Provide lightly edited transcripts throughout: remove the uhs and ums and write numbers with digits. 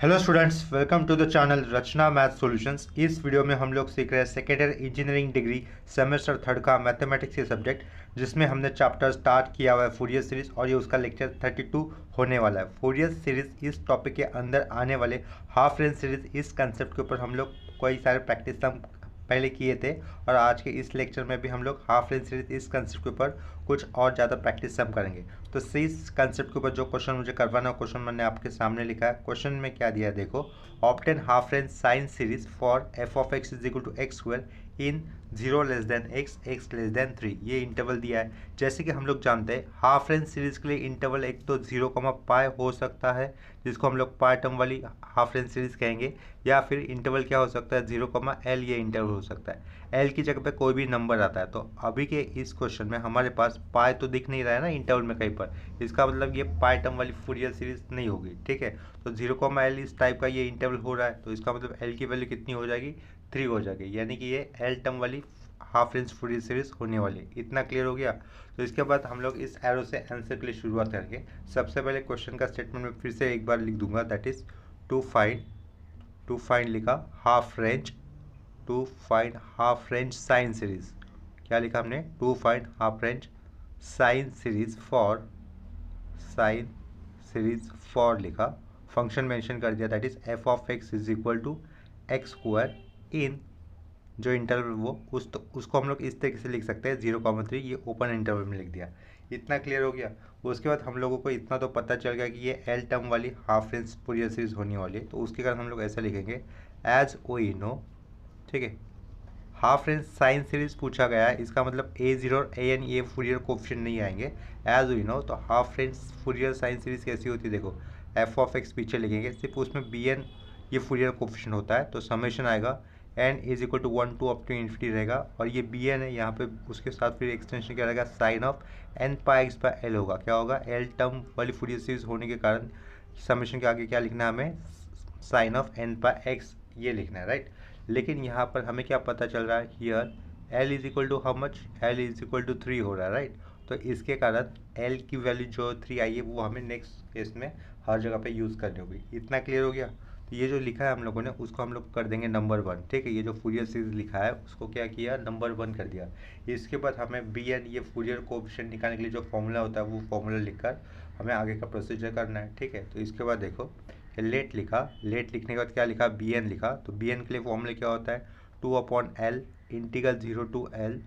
Hello students, welcome to the channel Rachna math solutions. इस video में हम लोग सीख रहे हैं second year engineering degree semester third का मैथमेटिक्स के सब्जेक्ट, जिसमें हमने चैप्टर स्टार्ट किया हुआ है फूरियर सीरीज और ये उसका लेक्चर 32 होने वाला है। फूरियर सीरीज इस टॉपिक के अंदर आने वाले हाफ रेंज सीरीज इस कंसेप्ट के ऊपर हम लोग कई सारे प्रैक्टिस हम पहले किए थे और आज के इस लेक्चर में भी हम लोग हाफ रेंज सीरीज इस कंसेप्ट के ऊपर कुछ और ज़्यादा प्रैक्टिस हम करेंगे। तो इस कंसेप्ट के ऊपर जो क्वेश्चन मुझे करवाना, क्वेश्चन मैंने आपके सामने लिखा है। क्वेश्चन में क्या दिया है देखो, obtain half range sine series for f of x is equal to x square in 0 less than x, x less than 3। ये इंटरवल दिया है। जैसे कि हम लोग जानते हैं हाफ रेंज सीरीज के लिए इंटरवल एक तो 0, हो सकता है, जिसको हम लोग पाई टर्म वाली हाफ रेंज सीरीज कहेंगे, या फिर इंटरवल क्या हो सकता है 0, ये इंटरवल हो सकता है। एल की जगह पे कोई भी नंबर आता है। तो अभी के इस क्वेश्चन में हमारे पास पाई तो दिख नहीं रहा है ना इंटरवल में कहीं पर, इसका मतलब ये पाई टर्म वाली फूरियर सीरीज नहीं होगी। ठीक है, तो 0, इस टाइप का ये इंटरवल हो रहा है, तो इसका मतलब एल की वैल्यू कितनी हो जाएगी, 3 हो जाएगी, यानी कि ये एल टर्म वाली हाफ रेंज फूरियर सीरीज होने वाली है। इतना क्लियर हो गया। तो इसके बाद हम लोग इस एरो से आंसर के लिए शुरुआत करेंगे। सबसे पहले क्वेश्चन का स्टेटमेंट में फिर से एक बार लिख दूंगा, दैट इज टू फाइंड लिखा half range, to find half range sine series. क्या लिखा हमने, to find half range sine series for लिखा, फंक्शन मेंशन कर दिया, that is f of x is equal to x square in, जो interval वो उसको हम लोग इस तरीके से लिख सकते हैं 0, 3, ये ओपन इंटरवल में लिख दिया। इतना क्लियर हो गया। उसके बाद हम लोगों को इतना तो पता चल गया कि ये एल टर्म वाली हाफ रेंज फूरियर सीरीज होने वाली है, तो उसके कारण हम लोग ऐसा लिखेंगे एज ओ ई नो। ठीक है, हाफ रेंज साइन सीरीज पूछा गया है, इसका मतलब A0 और AN ये फूरियर कोफिशिएंट नहीं आएंगे एज वी नो। तो half range Fourier sine series कैसी होती है देखो, एफ ऑफ एक्स पीछे लिखेंगे, सिर्फ उसमें BN ये फूरियर कोफिशिएंट होता है, तो समेशन आएगा n is equal to 1 to up to infinity रहेगा, और ये BN है यहाँ पे, उसके साथ फिर एक्सटेंशन क्या रहेगा, sine of n pi x by L होगा। क्या होगा, एल टर्म वाली फूरियर सीरीज होने के कारण समेशन के आगे क्या लिखना है हमें, sine of n pi x, ये लिखना है, राइट। लेकिन यहाँ पर हमें क्या पता चल रहा है, here L is equal to how much, L is equal to 3 हो रहा है, राइट। तो इसके कारण L की वैल्यू जो 3 आई है वो हमें नेक्स्ट केस में हर जगह पे यूज़ करनी होगी। इतना क्लियर हो गया। तो ये जो लिखा है हम लोगों ने उसको हम लोग कर देंगे नंबर 1। ठीक है, ये जो फूरियर सीरीज लिखा है उसको क्या किया, नंबर 1 कर दिया। इसके बाद हमें BN ये फूरियर कोएफिशिएंट निकालने के लिए जो फॉर्मूला होता है वो फॉर्मूला लिखकर हमें आगे का प्रोसीजर करना है। ठीक है, तो इसके बाद देखो लेट लिखा, लेट लिखने के बाद क्या लिखा, BN लिखा। तो BN के लिए फॉर्मूला क्या होता है, 2/L integral 0 to L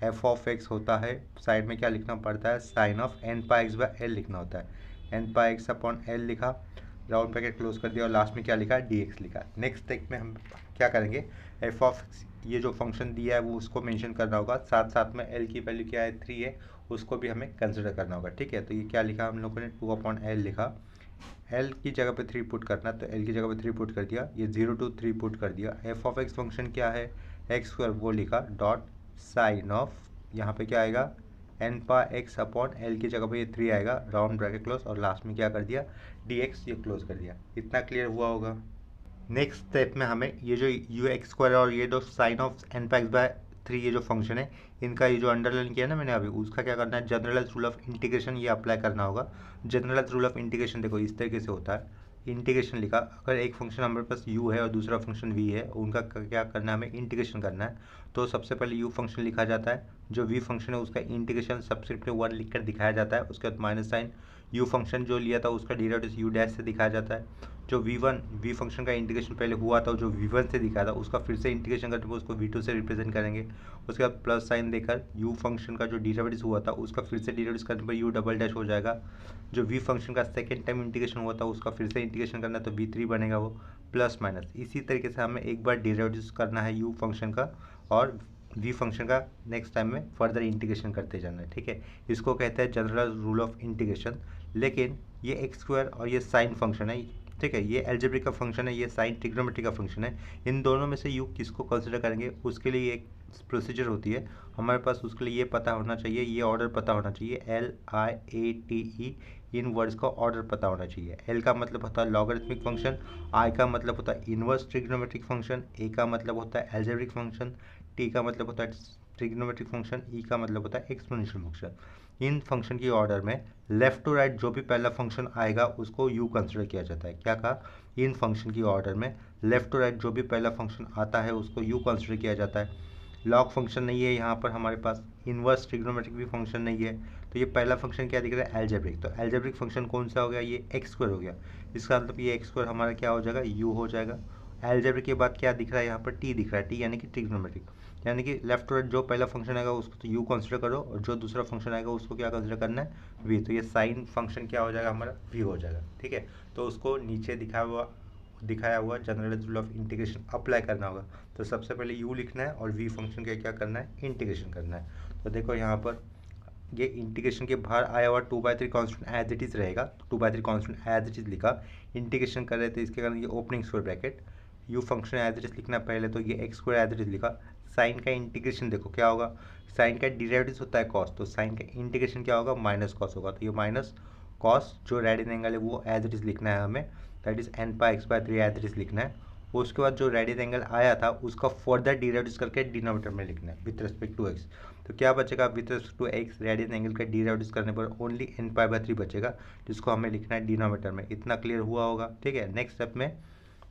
f of x होता है, साइड में क्या लिखना पड़ता है, sine of n pi x by L लिखना होता है। n pi x upon L लिखा, राउंड ब्रैकेट क्लोज कर दिया, और लास्ट में क्या लिखा, dx लिखा। नेक्स्ट स्टेप में हम क्या करेंगे, एफ ऑफ ये जो फंक्शन दिया है वो उसको मेंशन करना होगा, साथ साथ में l की वैल्यू क्या है, 3 है, उसको भी हमें कंसिडर करना होगा। ठीक है, तो ये क्या लिखा हम लोगों ने, 2/L लिखा, L की जगह पे 3 पुट करना, तो L की जगह पे 3 पुट कर दिया, ये 0 to 3 पुट कर दिया। एफ ऑफ एक्स फंक्शन क्या है, एक्स स्क्वायर वो लिखा, डॉट साइन ऑफ, यहाँ पे क्या आएगा, n पा एक्स अपॉन एल की जगह पे ये 3 आएगा, राउंड ब्रैकेट क्लोज, और लास्ट में क्या कर दिया, dx, ये क्लोज कर दिया। इतना क्लियर हुआ होगा। नेक्स्ट स्टेप में हमें ये जो यू एक्स स्क्वायर और ये जो साइन ऑफ n पा एक्स बाय 3 ये जो फंक्शन है, इनका ये जो अंडरलाइन किया ना मैंने अभी, उसका क्या करना है, जनरलाइज रूल ऑफ इंटीग्रेशन ये अप्लाई करना होगा। जनरलाइज रूल ऑफ इंटीग्रेशन देखो इस तरीके से होता है, इंटीग्रेशन लिखा, अगर एक फंक्शन हमारे पास u है और दूसरा फंक्शन v है, उनका क्या करना है, हमें इंटीग्रेशन करना है। तो सबसे पहले u फंक्शन लिखा जाता है, जो v फंक्शन है उसका इंटीग्रेशन सबस्क्रिप्ट में 1 लिखकर दिखाया जाता है। उसके बाद माइनस साइन, u फंक्शन जो लिया था उसका डेरिवेटिव u डैश से दिखाया जाता है। जो v फंक्शन का इंटीग्रेशन पहले हुआ था, जो v1 से दिखाया था, उसका फिर से इंटीग्रेशन करते हुए उसको v2 से रिप्रेजेंट करेंगे। उसके बाद प्लस साइन देकर u फंक्शन का जो डेरिवेटिव हुआ था उसका फिर से डेरिवेटिव करने पर u डबल डैश हो जाएगा। जो v फंक्शन का सेकेंड टाइम इंटीग्रेशन हुआ था उसका फिर से इंटीग्रेशन करना, तो v3 बनेगा वो, प्लस माइनस। इसी तरीके से हमें एक बार डेरिवेटिव करना है u फंक्शन का, और v फंक्शन का नेक्स्ट टाइम में फर्दर इंटीग्रेशन करते जाना है। ठीक है, इसको कहते हैं जनरल रूल ऑफ इंटीग्रेशन। लेकिन ये एक्स स्क्वायर और ये साइन फंक्शन है, ठीक है, ये एल्जेब्रिक का फंक्शन है, ये साइन ट्रिग्नोमेट्री का फंक्शन है, इन दोनों में से यू किसको कंसिडर करेंगे, उसके लिए एक प्रोसीजर होती है हमारे पास। उसके लिए ये पता होना चाहिए, ये ऑर्डर पता होना चाहिए, LIATE, इन वर्ड्स का ऑर्डर पता होना चाहिए। L का मतलब होता है लॉगरिथमिक फंक्शन, I का मतलब होता है इनवर्स ट्रिग्नोमेट्रिक फंक्शन, A का मतलब होता है एल्जेब्रिक फंक्शन, T का मतलब होता है ट्रिग्नोमेट्रिक फंक्शन, E का मतलब होता है एक्सपोनेंशियल फंक्शन। इन फंक्शन की ऑर्डर में लेफ्ट टू राइट जो भी पहला फंक्शन आएगा उसको यू कंसिडर किया जाता है। क्या कहा? इन फंक्शन की ऑर्डर में लेफ्ट टू राइट जो भी पहला फंक्शन आता है उसको यू कंसिडर किया जाता है। लॉग फंक्शन नहीं है यहाँ पर हमारे पास, इनवर्स ट्रिग्नोमेट्रिक भी फंक्शन नहीं है, तो ये पहला फंक्शन क्या दिख रहा है? एल्जेब्रिक। तो एल्जेब्रिक फंक्शन कौन सा हो गया? ये एक्स स्क्वायर हो गया। इसका मतलब ये एक्स स्क्वायर हमारा क्या हो जाएगा? यू हो जाएगा। एल्जेब्रिक के बाद क्या दिख रहा है यहाँ पर? टी दिख रहा है। टी यानी कि ट्रिग्नोमेट्रिक, यानी कि लेफ्ट टू राइट जो पहला फंक्शन आएगा उसको तो यू कंसिडर करो और जो दूसरा फंक्शन आएगा उसको क्या कंसिडर करना है? वी। तो ये साइन फंक्शन क्या हो जाएगा हमारा? वी हो जाएगा। ठीक है, तो उसको नीचे दिखाया हुआ general rule of integration apply करना होगा। तो सबसे पहले यू लिखना है और वी फंक्शन का क्या करना है? इंटीग्रेशन करना है। तो देखो यहाँ पर ये इंटीग्रेशन के बाहर आया हुआ 2/3 कॉन्स्टेंट एज इट इज़ रहेगा। 2/3 कॉन्स्टेंट एज इट इज़ लिखा, इंटीग्रेशन कर रहे थे इसके कारण ये opening square bracket, u function as it is लिखना पहले, तो ये x square as it is लिखा। साइन का इंटीग्रेशन देखो क्या होगा? साइन का डिरेवेटिव होता है कॉस, तो साइन का इंटीग्रेशन क्या होगा? माइनस कॉस होगा। तो ये माइनस कॉस जो रेडियन एंगल है वो एज इट इज़ लिखना है हमें, that is n/x/3 as it is लिखना है। उसके बाद जो रेडियन एंगल आया था उसका फर्दर डिरेवेटिव करके डिनोमिनेटर में लिखना है विथ रिस्पेक्ट टू एक्स। तो क्या बचेगा? With respect to x radian angle का डिरेवेटिव करने पर ओनली n/3 बचेगा, जिसको हमें लिखना है डिनोमिनेटर में। इतना क्लियर हुआ होगा? ठीक है, नेक्स्ट स्टेप में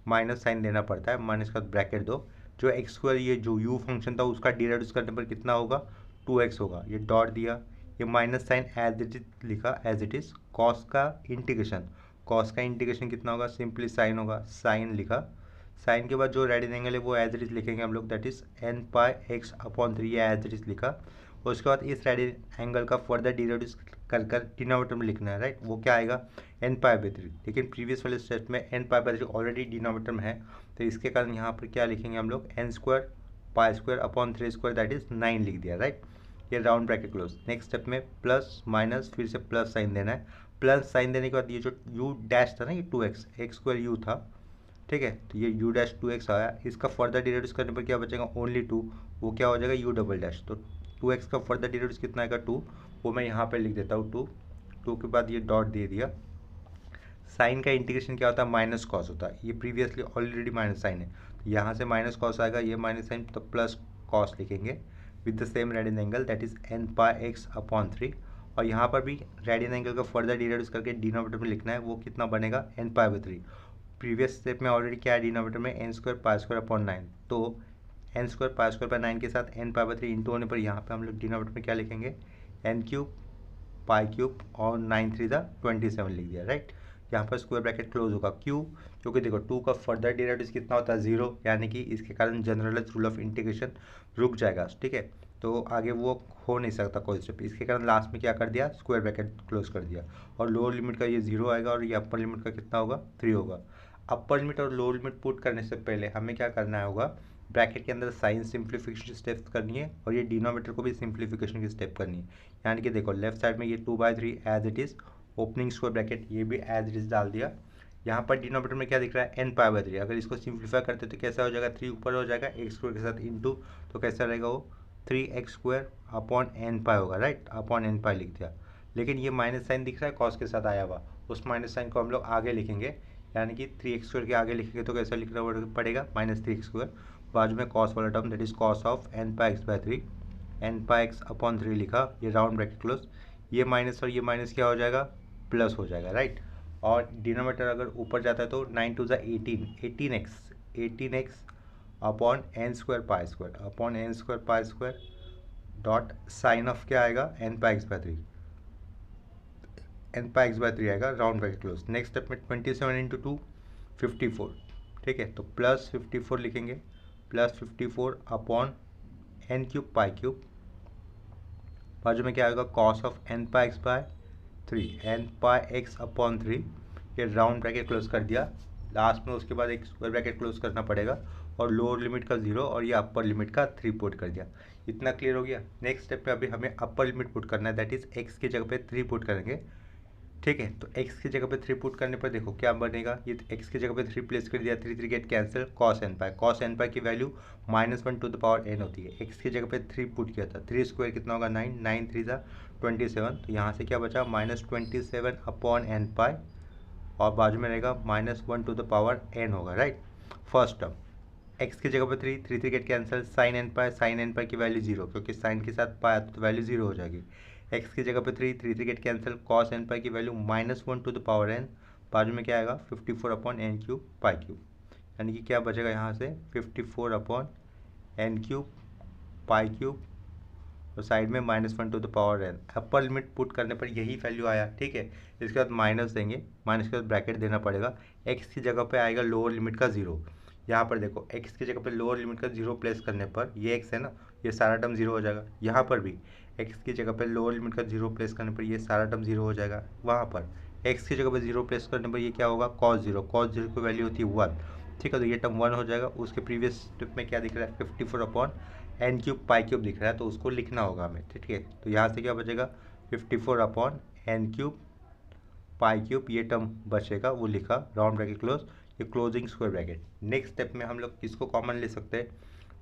माइनस साइन देना पड़ता है, माइनस का ब्रैकेट दो। जो एक्स स्क्वायर ये जो यू फंक्शन था उसका डिरेवेटिव करने पर कितना होगा? 2x होगा। ये डॉट दिया, ये minus sine as it is लिखा, एज इट इज। कॉस का इंटीग्रेशन, कॉस का इंटीग्रेशन कितना होगा? सिंपली साइन होगा, साइन लिखा। साइन के बाद जो रेडियन एंगल है वो एज इट इज लिखेंगे हम लोग, that is n/x/3 as it is लिखा। उसके बाद इस रेडियन एंगल का फर्दर डिरेवेटिव कर डिनोमिनेटर में लिखना है, राइट। वो क्या आएगा? n/3। लेकिन प्रीवियस वाले स्टेप में n/3 ऑलरेडी डिनोमिनेटर में है, तो इसके कारण यहाँ पर क्या लिखेंगे हम लोग? n² π² 3² दैट इज 9 लिख दिया, राइट। ये round bracket close. Next step में प्लस माइनस फिर से प्लस साइन देना है। प्लस साइन देने के बाद ये जो u डैश था ना, ये 2x, एक्स स्क्वायर यू था, ठीक है, तो ये u डैश 2x आया। इसका फर्दर डिरेवेटिव करने पर क्या बचेगा? ओनली 2। वो क्या हो जाएगा? u double dash. तो 2x का फर्दर डिरेवेटिव कितना आएगा? 2। वो मैं यहाँ पे लिख देता हूँ 2 के बाद ये डॉट दे दिया। साइन का इंटीग्रेशन क्या होता है? माइनस कॉस होता है। ये प्रीवियसली ऑलरेडी माइनस साइन है, तो यहाँ से माइनस कॉस आएगा, ये माइनस साइन, तो प्लस कॉस लिखेंगे with the same radian angle, that is n/x/3। और यहाँ पर भी रेडियन एंगल का फर्दर डिरेवेटिव करके डिनोमिनेटर में लिखना है। वो कितना बनेगा? n/3। प्रीवियस स्टेप में ऑलरेडी क्या है डिनोमिनेटर में? n² π² 9। तो n² π² 9 के साथ n/3 इंटू होने पर यहाँ पे हम लोग डिनोमिनेटर में क्या लिखेंगे? n³ π³ और 9×3 = 27 लिख दिया, राइट। यहाँ पर स्क्वायर ब्रैकेट क्लोज होगा। क्यों? क्योंकि देखो 2 का फर्दर डेरिवेटिव कितना होता है? 0, यानी कि इसके कारण जनरलाइज रूल ऑफ इंटीग्रेशन रुक जाएगा, ठीक है। तो आगे वो हो नहीं सकता कोई स्टेप, इसके कारण लास्ट में क्या कर दिया? स्क्वायर ब्रैकेट क्लोज कर दिया। और लोअर लिमिट का ये 0 आएगा और ये अपर लिमिट का कितना होगा? 3 होगा। अपर लिमिट और लोअर लिमिट पुट करने से पहले हमें क्या करना होगा? ब्रैकेट के अंदर साइन सिंप्लीफिकेशन स्टेप्स करनी है और ये डिनोमिनेटर को भी सिंप्लीफिकेशन की स्टेप करनी है। यानी कि देखो लेफ्ट साइड में ये 2/3 as it is, opening square bracket ये भी एज इट इज़ डाल दिया। यहाँ पर डिनोमिनेटर में क्या दिख रहा है? n/3। अगर इसको सिंप्लीफाई करते तो कैसा हो जाएगा? 3 ऊपर हो जाएगा, x² के साथ इंटू, तो कैसा रहेगा वो? 3x² होगा, राइट। n लिख दिया। लेकिन ये माइनस साइन दिख रहा है कॉस के साथ आया हुआ, उस माइनस साइन को हम लोग आगे लिखेंगे, यानी कि 3x² के आगे लिखेंगे तो कैसा लिखना पड़ेगा? -3x²। बाजू में कॉस वाला term, that is cos of n/x/3, n/x/3 लिखा, ये राउंड ब्रैकेट क्लोज। ये माइनस और ये माइनस क्या हो जाएगा? प्लस हो जाएगा, राइट। और डिनोमिनेटर अगर ऊपर जाता है तो 9 × 18, 18x upon n² π² dot sign of क्या आएगा? n/x/3 आएगा, round bracket close. Next step में 27 × 2 54, ठीक है, तो प्लस 54 लिखेंगे, प्लस 54 अपॉन n³ π³ बाजू में क्या आएगा? Cos of n/x/3 n/x/3। ये राउंड ब्रैकेट क्लोज कर दिया। लास्ट में उसके बाद एक स्क्वायर ब्रैकेट क्लोज करना पड़ेगा और लोअर लिमिट का 0 और ये अपर लिमिट का 3 पुट कर दिया। इतना क्लियर हो गया। नेक्स्ट स्टेप पे अभी हमें अपर लिमिट पुट करना है, दैट इज x की जगह पे 3 पुट करेंगे, ठीक है। तो x की जगह पे 3 पुट करने पर देखो क्या बनेगा? ये x की जगह पे 3 प्लेस कर दिया, 3 गेट कैंसिल, cos nπ की वैल्यू -1/n होती है। x की जगह पे 3 पुट किया था, 3² कितना होगा? 9, 9×3 = 27। तो यहाँ से क्या बचा? -27/nπ और बाजू में रहेगा -1/n होगा, राइट। फर्स्ट टर्म x की जगह पर 3 गेट कैंसिल, sin nπ की वैल्यू 0, क्योंकि साइन के साथ पाया तो वैल्यू 0 हो जाएगी। एक्स की जगह पे 3 3 3 get cancel, cos n pi की value -1 to the power n, बाजू में क्या आएगा 54 upon n cube pi cube, यानी कि क्या बचेगा यहाँ से 54 upon n cube pi cube और साइड में -1 to the power n. Upper limit put करने पर यही वैल्यू आया, ठीक है। इसके बाद माइनस देंगे, माइनस के बाद ब्रैकेट देना पड़ेगा। एक्स की जगह पे आएगा लोअर लिमिट का 0। यहाँ पर देखो एक्स की जगह पे लोअर लिमिट का 0 प्लेस करने पर ये एक्स है ना, ये सारा टर्म 0 हो जाएगा। यहाँ पर भी एक्स की जगह पे लोअर लिमिट का 0 प्लेस करने पर ये सारा टर्म 0 हो जाएगा। वहाँ पर एक्स की जगह पे 0 प्लेस करने पर ये क्या होगा cos 0, cos 0 की वैल्यू होती है 1, ठीक है। तो ये टर्म 1 हो जाएगा। उसके प्रीवियस स्टेप में क्या दिख रहा है 54 upon n cube pi cube दिख रहा है, तो उसको लिखना होगा हमें, ठीक है। तो यहाँ से क्या बचेगा 54 upon n cube pi cube, ये टर्म बचेगा, वो लिखा, राउंड ब्रैकेट क्लोज, ये closing square bracket. Next step में हम लोग किसको कॉमन ले सकते हैं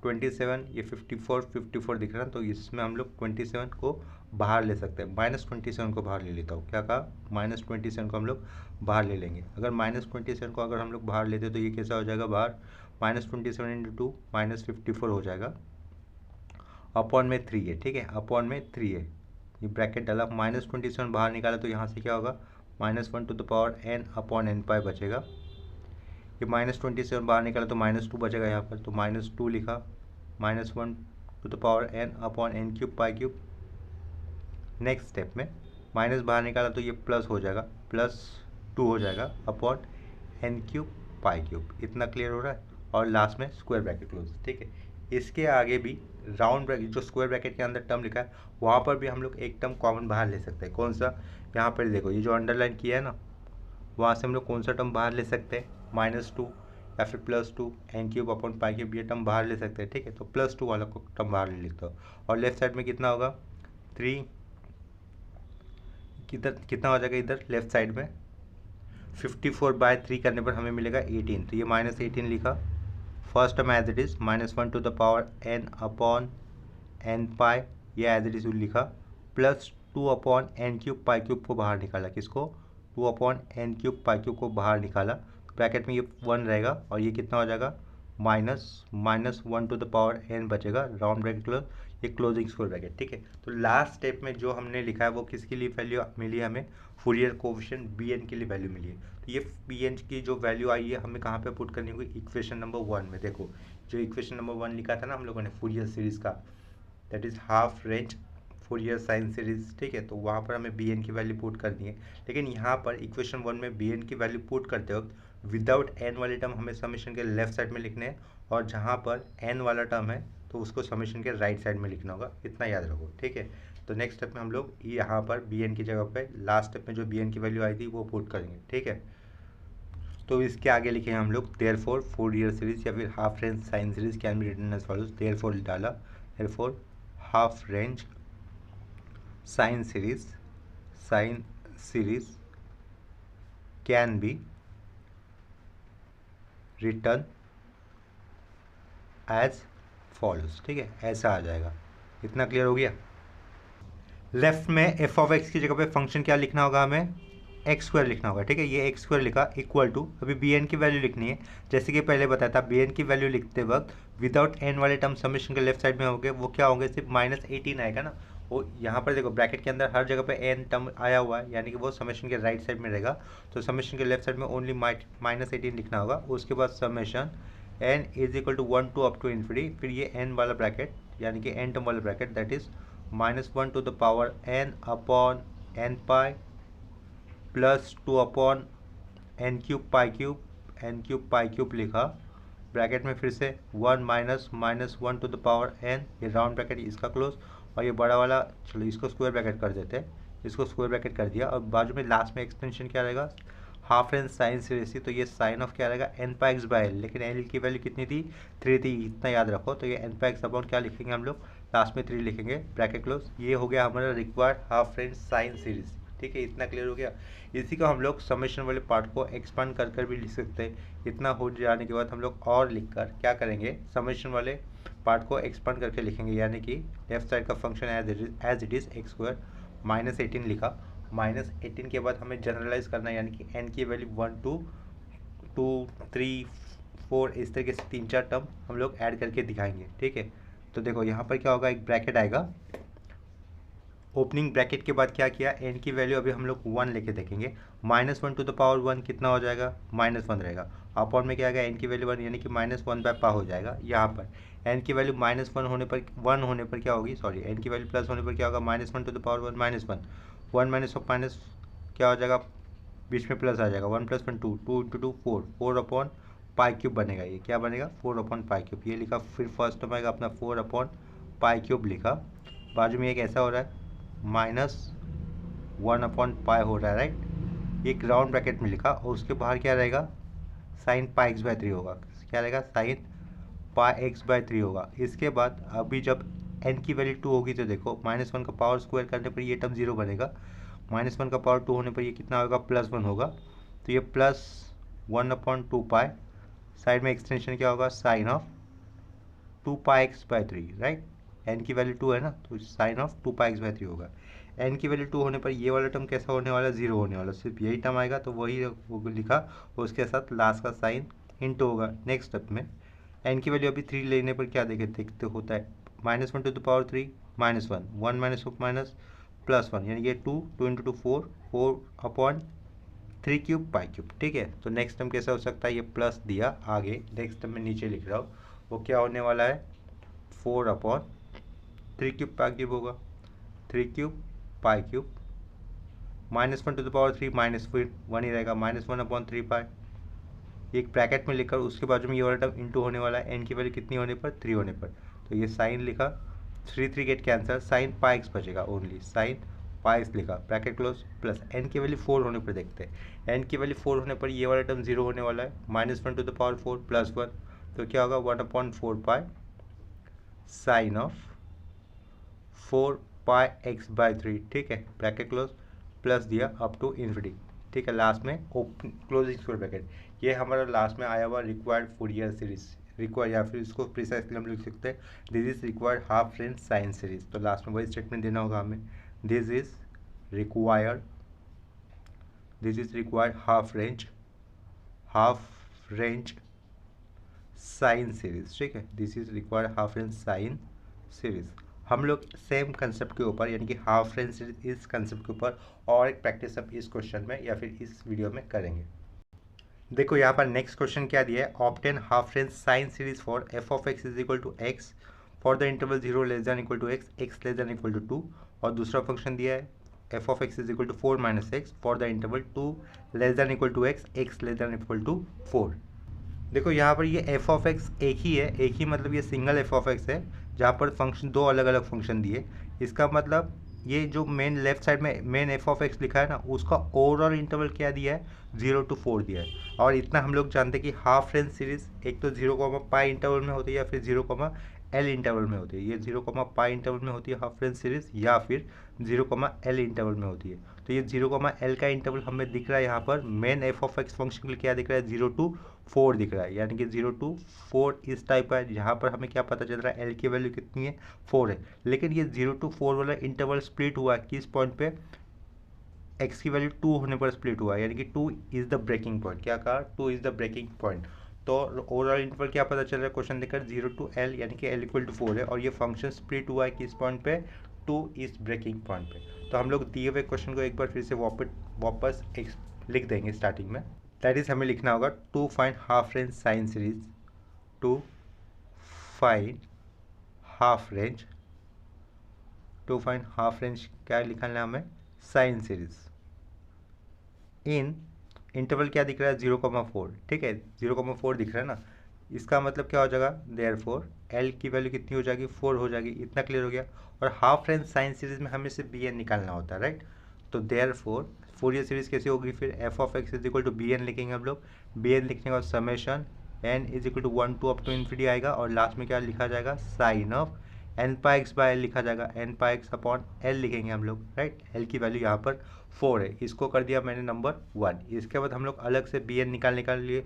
27, ये 54 दिख रहा है, तो इसमें हम लोग 27 को बाहर ले सकते हैं। -27 को बाहर ले लेता हूँ, क्या कहा -27 को हम लोग बाहर ले लेंगे। अगर -27 को अगर हम लोग बाहर लेते तो ये कैसा हो जाएगा बाहर, -27 × 2 -54 हो जाएगा, अपॉन में 3 है, ठीक है, अपॉन में 3 है, ये ब्रैकेट डाला, -27 बाहर निकाला तो यहाँ से क्या होगा -1 to the power n upon n pi बचेगा। ये -27 बाहर निकाला तो -2 बचेगा यहाँ पर, तो -2 लिखा, -1 to the power n upon n cube pi cube. Next step में माइनस बाहर निकाला तो ये प्लस हो जाएगा, +2 हो जाएगा upon n cube pi cube. इतना क्लियर हो रहा है। और लास्ट में स्क्वायर ब्रैकेट क्लोज, ठीक है। इसके आगे भी राउंड ब्रैकेट, जो स्क्वायर ब्रैकेट के अंदर टर्म लिखा है वहाँ पर भी हम लोग एक टर्म कॉमन बाहर ले सकते हैं। कौन सा, यहाँ पर देखो ये जो अंडरलाइन किया है ना, वहाँ से हम लोग कौन सा टर्म बाहर ले सकते हैं -2 या फिर +2 n cube upon pi cube, ये टर्म बाहर ले सकते हैं, ठीक है। तो +2 वाला को टर्म बाहर ले लेता हूँ। और लेफ्ट साइड में कितना होगा 3, कितना हो जाएगा इधर लेफ्ट साइड में 54/3 करने पर हमें मिलेगा 18, तो ये -18 लिखा। First term as it is -1 to the power n upon n pi, ये एज इट इज़ लिखा, +2 upon n cube pi cube को बाहर निकाला, किसको 2 upon n cube pi cube को बाहर निकाला, ब्रैकेट में ये 1 रहेगा और ये कितना हो जाएगा -1 टू द पावर n बचेगा, राउंड ब्रैकेट क्लोज, ये क्लोजिंग स्क्वायर ब्रैकेट, ठीक है। तो लास्ट स्टेप में जो हमने लिखा है वो किसके लिए वैल्यू मिली है हमें, फूरियर कोएफिशिएंट bn के लिए वैल्यू मिली है। तो ये bn की जो वैल्यू आई है हमें कहाँ पे पुट करनी होगी, इक्वेशन नंबर 1 में। देखो जो इक्वेशन नंबर 1 लिखा था ना हम लोगों ने फूरियर सीरीज़ का, that is half range Fourier sine series, ठीक है। तो वहाँ पर हमें bn की वैल्यू पुट करनी है। लेकिन यहाँ पर इक्वेशन 1 में bn की वैल्यू पुट करते वक्त विदाउट n वाले टर्म हमें समेशन के लेफ्ट साइड में लिखने हैं, और जहाँ पर n वाला टर्म है तो उसको समेशन के राइट साइड में लिखना होगा, इतना याद रखो, ठीक है। तो नेक्स्ट स्टेप में हम लोग यहाँ पर bn की जगह पे लास्ट स्टेप में जो bn की वैल्यू आई थी वो पुट करेंगे, ठीक है। तो इसके आगे लिखेंगे हम लोग देयरफॉर फूरियर सीरीज या फिर half range sine series can be written as follows. Therefore डाला, therefore half range sine series can be written as follows, ठीक है, ऐसा आ जाएगा। इतना क्लियर हो गया। लेफ्ट में एफ ऑफ एक्स की जगह पे फंक्शन क्या लिखना होगा हमें, एक्स स्क्वायर लिखना होगा, ठीक है। ये एक्स स्क्वायर लिखा इक्वल टू, अभी बी एन की वैल्यू लिखनी है, जैसे कि पहले बताया था बी एन की वैल्यू लिखते वक्त विदाउट एन वाले टर्म समेशन के लेफ्ट साइड में होंगे, वो क्या होंगे, सिर्फ -18 आएगा ना। वो यहाँ पर देखो ब्रैकेट के अंदर हर जगह पे एन टर्म आया हुआ है, यानी कि वो समेशन के राइट साइड में रहेगा, तो समेशन के लेफ्ट साइड में ओनली -18 लिखना होगा। उसके बाद summation n is equal to 1 to up to infinity, फिर ये n वाला ब्रैकेट यानी कि n टर्म वाला bracket, that is -1 to the power n upon n pi +2 upon n cube pi cube लिखा, ब्रैकेट में फिर से 1 -1 टू द पावर n, ये राउंड ब्रैकेट इसका क्लोज, और ये बड़ा वाला, चलो इसको स्क्वायर ब्रैकेट कर देते हैं, इसको स्क्वायर ब्रैकेट कर दिया, और बाजू में लास्ट में एक्सटेंशन क्या रहेगा हाफ रेंज साइन सीरीज, तो ये साइन ऑफ क्या रहेगा n pi x by L, लेकिन एल की वैल्यू कितनी थी 3 थी, इतना याद रखो। तो ये n पाई एक्स अपॉन क्या लिखेंगे हम लोग, लास्ट में 3 लिखेंगे, ब्रैकेट क्लोज। ये हो गया हमारा required half range sine series, ठीक है, इतना क्लियर हो गया। इसी को हम लोग समेशन वाले पार्ट को एक्सपांड कर भी लिख सकते हैं। इतना हो जाने के बाद हम लोग और लिखकर क्या करेंगे, समेशन वाले पार्ट को एक्सपांड करके लिखेंगे, यानी कि लेफ्ट साइड का function as it is x square -18 लिखा, -18 के बाद हमें जनरलाइज करना है, यानी कि n की वैल्यू 1 2 2 3 4 इस तरीके से 3-4 टर्म हम लोग ऐड करके दिखाएंगे, ठीक है। तो देखो यहाँ पर क्या होगा, एक ब्रैकेट आएगा, ओपनिंग ब्रैकेट के बाद क्या किया, एन की वैल्यू अभी हम लोग 1 लेके देखेंगे। -1 टू द पावर 1 कितना हो जाएगा, -1 रहेगा। अपॉन में क्या आएगा, एन की वैल्यू 1 यानी कि -1 बाय पा हो जाएगा। यहाँ पर एन की वैल्यू -1 होने पर 1 होने पर क्या होगी, सॉरी एन की वैल्यू प्लस होने पर क्या होगा, -1 to the power 1 -1 1 minus of minus क्या हो जाएगा, बीच में प्लस आ जाएगा। 1 + 1 2 2 × 2 4 4 अपॉन पाई क्यूब बनेगा। ये क्या बनेगा, 4 अपॉन पाई क्यूब। ये लिखा, फिर फर्स्ट टर्म आएगा अपना 4 अपॉन पाई क्यूब लिखा। बाजू में एक ऐसा हो रहा है -1 अपॉन पाई हो रहा है, राइट। एक राउंड ब्रैकेट में लिखा और उसके बाहर क्या रहेगा, साइन पाई x/3 होगा। क्या रहेगा, साइन पाई x/3 होगा। इसके बाद अभी जब n की वैल्यू 2 होगी तो देखो -1 का पावर स्क्वायर करने पर ये टर्म 0 बनेगा। -1 का पावर 2 होने पर ये कितना होगा, +1 होगा। तो ये +1 अपॉन 2 पाई, साइड में एक्सटेंशन क्या होगा, sine of 2 pi x/3, right. n की वैल्यू 2 है ना, तो साइन ऑफ 2 पाई x/3 होगा। n की वैल्यू 2 होने पर ये वाला टर्म कैसा होने वाला, 0 होने वाला। सिर्फ यही टर्म आएगा तो वही वो लिखा, उसके साथ लास्ट का साइन इंटू होगा। नेक्स्ट स्टेप में n की वैल्यू अभी 3 लेने पर क्या देखते होता है, -1 to the power 3 -1 1 minus of minus +1 यानी ये 2 2 × 2 4 4 अपॉन 3 क्यूब पाई क्यूब, ठीक है। तो नेक्स्ट टर्म कैसा हो सकता है, ये प्लस दिया आगे। नेक्स्ट टर्म में नीचे लिख रहा हूँ, वो क्या होने वाला है, 4 अपॉन 3 क्यूब पाई क्यूब होगा। 3 cube pi cube -1 to the power 3 minus फिर 1 ही रहेगा, -1 अपॉन 3 पाई। एक ब्रैकेट में लिखकर उसके बाजू में ये वाला टर्म इंटू होने वाला है, एन की वैल्यू कितनी होने पर, 3 होने पर। तो ये साइन लिखा, 3 3 gate cancer, sine pi x बचेगा ओनली, साइन पाई एक्स लिखा, ब्रैकेट क्लोज, प्लस एन की वैल्यू 4 होने पर देखते हैं। एन की वैल्यू 4 होने पर ये वाला टर्म 0 होने वाला है, -1 टू द पावर 4 +1, तो क्या होगा 1 upon 4 pi sine of 4 pi x/3, ठीक है, ब्रैकेट क्लोज, प्लस दिया अप टू इन्फिनिटी, ठीक है। लास्ट में ओपन क्लोजिंग स्क्वायर ब्रैकेट, ये हमारा लास्ट में आया हुआ रिक्वायर्ड फूरियर सीरीज, रिक्वायर्ड या फिर इसको प्रिसाइसली हम लिख सकते हैं this is required half range sine series. तो लास्ट में वही स्टेटमेंट देना होगा हमें, this is required half range sine series, ठीक है, this is required half range sine series. हम लोग सेम कंसेप्ट के ऊपर यानी कि हाफ रेंज सीरीज इस कंसेप्ट के ऊपर और एक प्रैक्टिस अब इस क्वेश्चन में या फिर इस वीडियो में करेंगे। देखो यहाँ पर नेक्स्ट क्वेश्चन क्या दिया है, obtain half range sine series for f(x) = x for the interval 0 < x, x < 2, और दूसरा फंक्शन दिया है f(x) = 4 - x for the interval 2 < x, x < 4। देखो यहाँ पर ये f(x) एक ही है, एक ही मतलब ये सिंगल f(x) है, जहाँ पर फंक्शन दो अलग अलग फंक्शन दिए। इसका मतलब ये जो मेन लेफ्ट साइड में मेन f(x) लिखा है ना, उसका ओवरऑल इंटरवल क्या दिया है, 0 to 4 दिया है। और इतना हम लोग जानते हैं कि हाफ रेंज सीरीज एक तो 0, इंटरवल में होती है या फिर 0, इंटरवल में होती है। ये 0, इंटरवल में होती है हाफ रेंज सीरीज, या फिर 0, इंटरवल में होती है। तो ये 0, का इंटरवल हमें दिख रहा है यहाँ पर मेन f(x) फंक्शन के लिए क्या दिख रहा है, 0 to 4 दिख रहा है, यानी कि 0 to 4 इस टाइप का है। यहाँ पर हमें क्या पता चल रहा है, l की वैल्यू कितनी है, 4 है। लेकिन ये 0 to 4 वाला इंटरवल स्प्लिट हुआ है किस पॉइंट पे, x की वैल्यू 2 होने पर स्प्लिट हुआ है, यानी कि 2 इज द ब्रेकिंग पॉइंट। क्या कहा, 2 इज द ब्रेकिंग पॉइंट। तो ओवरऑल इंटरवल क्या पता चल रहा है क्वेश्चन देखकर, 0 to l यानी कि l = 4 है, और ये फंक्शन स्प्लिट हुआ है किस पॉइंट पे, 2 इस ब्रेकिंग पॉइंट पे। तो हम लोग दिए हुए क्वेश्चन को एक बार फिर से वापस लिख देंगे स्टार्टिंग में। दैट इज हमें लिखना होगा to find half range sine series, to find half range क्या लिखना है हमें, साइन सीरीज इन इंटरवल क्या दिख रहा है, 0, ठीक है, 0, दिख रहा है ना। इसका मतलब क्या हो जाएगा, देयरफॉर l की वैल्यू कितनी हो जाएगी, 4 हो जाएगी। इतना क्लियर हो गया। और हाफ रेंज साइन सीरीज में हमें सिर्फ bn निकालना होता है, राइट। तो देयरफॉर फूरियर सीरीज कैसे होगी, फिर f(x) = bn लिखेंगे हम लोग। bn लिखने के बाद summation n = 1 to up to infinity आएगा, और लास्ट में क्या लिखा जाएगा, साइन ऑफ n/x/l लिखा जाएगा, n/x अपॉन l लिखेंगे हम लोग, राइट। l की वैल्यू यहाँ पर 4 है, इसको कर दिया मैंने नंबर 1। इसके बाद हम लोग अलग से bn निकालने के लिए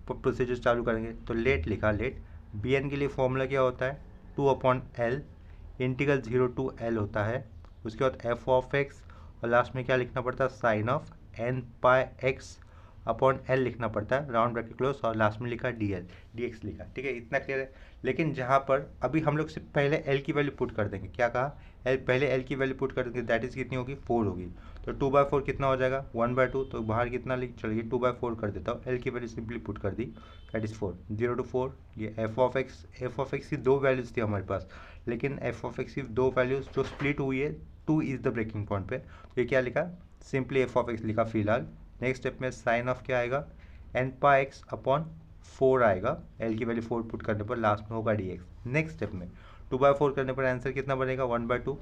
प्रोसीजर चालू करेंगे। तो लेट लिखा, लेट bn के लिए फॉर्मूला क्या होता है, 2/l इंटीग्रल 0 to l होता है। उसके बाद f(x) और लास्ट में क्या लिखना पड़ता है, sine of n/x upon L लिखना पड़ता है, राउंड ब्रैकेट क्लोज, और लास्ट में लिखा डी एल, डी एक्स लिखा, ठीक है, इतना क्लियर है। लेकिन जहाँ पर अभी हम लोग सिर्फ पहले एल की वैल्यू पुट कर देंगे, क्या कहा, एल पहले एल की वैल्यू पुट कर देंगे, दैट इज़ कितनी होगी, 4 होगी। तो 2/4 कितना हो जाएगा, 1/2, तो बाहर कितना लिख, चलिए 2/4 कर देता हूँ, एल की वैल्यू सिंपली पुट कर दी, दैट इज़ 4, 0 to 4। ये एफ ऑफ एक्स की दो वैल्यूज़ थी हमारे पास, लेकिन एफ ऑफ एक्स की दो वैल्यूज़ जो स्प्लिट हुई है, 2 इज़ द ब्रेकिंग पॉइंट पे, तो ये क्या लिखा, सिंपली एफ ऑफ एक्स लिखा फिलहाल। नेक्स्ट स्टेप में साइन ऑफ क्या आएगा, एन पा एक्स अपॉन 4 आएगा, एल की वैल्यू 4 पुट करने पर लास्ट में होगा डी एक्स। नेक्स्ट स्टेप में 2/4 करने पर आंसर कितना बनेगा, 1/2,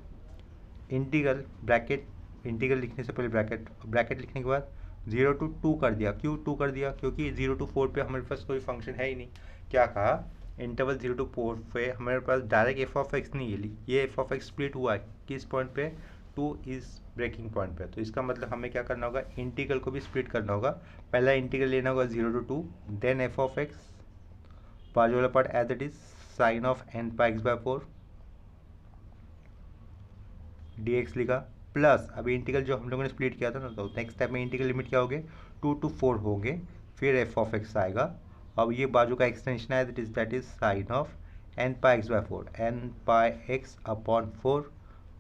इंटीग्रल ब्रैकेट, इंटीग्रल लिखने से पहले ब्रैकेट, ब्रैकेट लिखने के बाद 0 to 2 कर दिया, क्यों 2 कर दिया, क्योंकि 0 to 4 पे हमारे पास कोई फंक्शन है ही नहीं। क्या कहा, इंटरवल 0 to 4 पे हमारे पास डायरेक्ट एफ ऑफ एक्स नहीं है, ये एफ ऑफ एक्स स्प्लिट हुआ है किस पॉइंट पे, 2 इज ब्रेकिंग पॉइंट पे। तो इसका मतलब हमें क्या करना होगा, इंटीग्रल को भी स्प्लिट करना होगा। पहला इंटीग्रल लेना होगा 0 to 2, then f of x, बाजू वाला part as it is sine of n pi x by 4 d x लिखा, प्लस अभी इंटीग्रल जो हम लोगों ने स्प्लिट किया था ना, तो नेक्स्ट स्टेप में इंटीग्रल लिमिट क्या होंगे, 2 to 4 होंगे, फिर एफ ऑफ एक्स आएगा। अब ये बाजू का एक्सटेंशन है, that is sine of n pi x by 4, n pi x upon 4,